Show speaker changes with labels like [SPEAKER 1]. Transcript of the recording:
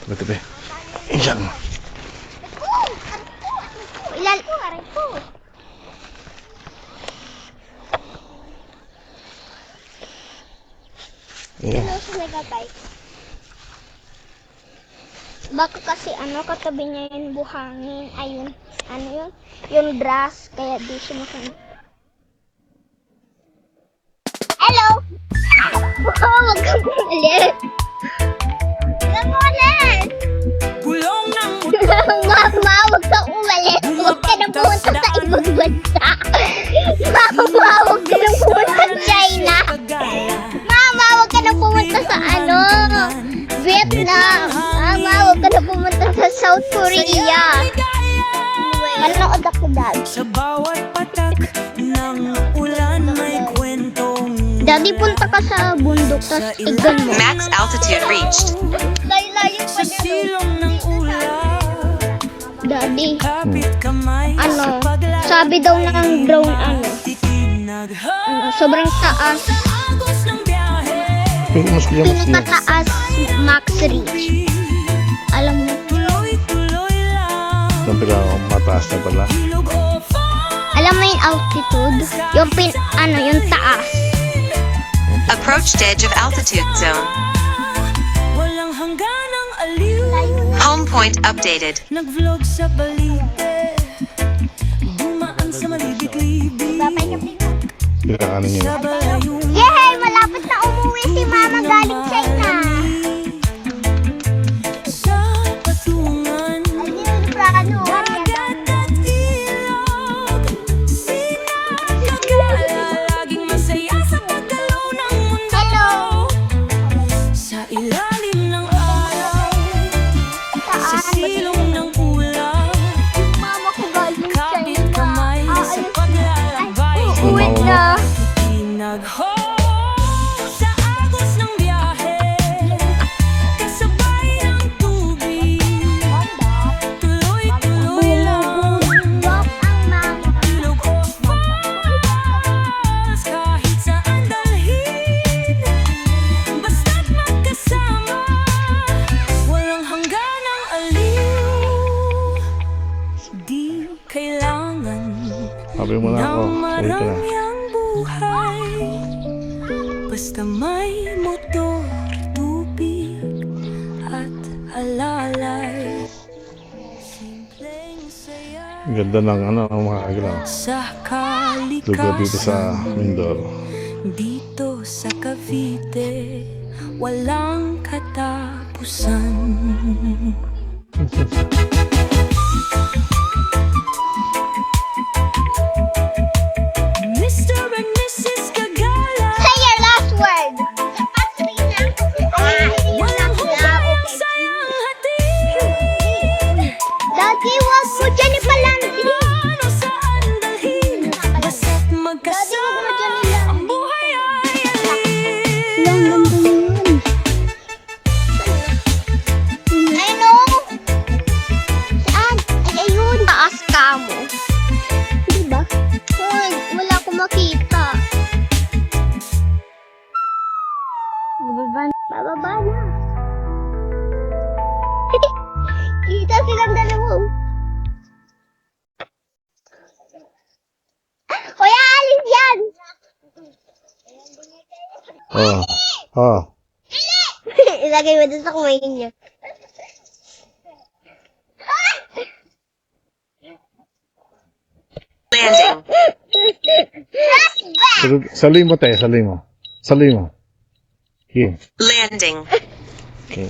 [SPEAKER 1] Bete. Insan.
[SPEAKER 2] Ilal ko, aray ko.
[SPEAKER 1] Ayan.
[SPEAKER 2] Ano sa megabyte? Baka kasi katabi niya yung buhangin. Ayun, yun? Yung grass, kaya di siya makan. Hello! Wow, wag kang ulit! Wag kang ulit!
[SPEAKER 3] Bulong ng
[SPEAKER 2] Mama, wag kang umalis! Huwag ka na pumunta sa ibang bansa! Mama, wag ka na pumunta sa China! Mama, wag ka na pumunta sa Vietnam! Mama, wag ka na pumunta sa South Korea! Manood ako dad.
[SPEAKER 3] Sa bawat patak ng ulan may kwentong
[SPEAKER 2] Daddy, punta ka sa bundok, tas tignan mo.
[SPEAKER 4] Max altitude reached.
[SPEAKER 2] Layo-layo pa
[SPEAKER 3] sa silong ng ulan.
[SPEAKER 2] Daddy,
[SPEAKER 3] Kapit kamay sa paglalakbay.
[SPEAKER 2] sabi daw ng drone
[SPEAKER 3] Titinag
[SPEAKER 2] sobrang taas.
[SPEAKER 3] sa agos ng biyahe.
[SPEAKER 1] Pero mas kaya mas kaya.
[SPEAKER 2] Pinakataas max reach. Alam mo,
[SPEAKER 3] Tuloy-tuloy lang.
[SPEAKER 1] Siyempre lang, mataas na pala.
[SPEAKER 3] Ilog o
[SPEAKER 2] alam mo yung altitude? Yung yung taas.
[SPEAKER 4] Approached edge of altitude zone.
[SPEAKER 3] walang hangganang aliw.
[SPEAKER 4] Home point updated.
[SPEAKER 3] Nag-vlog sa balite. Dumaan sa malibit-libit.
[SPEAKER 1] Pinakaano niya.
[SPEAKER 3] Sa balayong
[SPEAKER 2] Yay! Malapit na umuwi si Mama galing China.
[SPEAKER 3] sa patungan. Dagat at ilog. Sinakagala. Laging masaya sa pagdalaw ng mundo.
[SPEAKER 2] Hello!
[SPEAKER 3] Sa ilalim ng araw. Sa silong ng ulan.
[SPEAKER 2] Mama ko galing
[SPEAKER 3] Kapit kamay sa paglalakbay.
[SPEAKER 2] Uwi na.
[SPEAKER 3] Tinagho sa agos ng biyahe. Kasabay ang tubig. Tuloy-tuloy lang. Ilog o falls. Kahit saan dalhin. Basta't magkasama. Walang hangganang aliw. Di kailangan
[SPEAKER 1] Sabi mo na
[SPEAKER 3] na
[SPEAKER 1] ako. Ulit ka na.
[SPEAKER 3] marami ang buhay. Basta may motor, tubig at alalay. Simpleng saya
[SPEAKER 1] Ang ganda ng ang mga aglaw.
[SPEAKER 3] sa
[SPEAKER 1] Lugar dito
[SPEAKER 3] kalikasan.
[SPEAKER 1] sa Mindoro.
[SPEAKER 3] Dito sa Cavite, walang katapusan. Mr. and Mrs. Kagala,
[SPEAKER 2] Say your last word.
[SPEAKER 3] walang hubang sayang hatid.
[SPEAKER 2] Daddy, wag mo dyan ipalansin.
[SPEAKER 3] Ano saan dalhin? Basta't magkasama, ang buhay ay alin.
[SPEAKER 2] I know. Saan? Ay, ayun. Taas ka mo. Diba? Hoy, wala akong makita. Bababa na. Kita silang dalawa. Kuya, alis yan!
[SPEAKER 1] Oh. Oh.
[SPEAKER 2] Ilagay mo dun sa kumain niya.
[SPEAKER 4] Landing.
[SPEAKER 1] Sali mo tayo, sali mo. Sali mo. Here.
[SPEAKER 4] Landing.
[SPEAKER 1] Okay.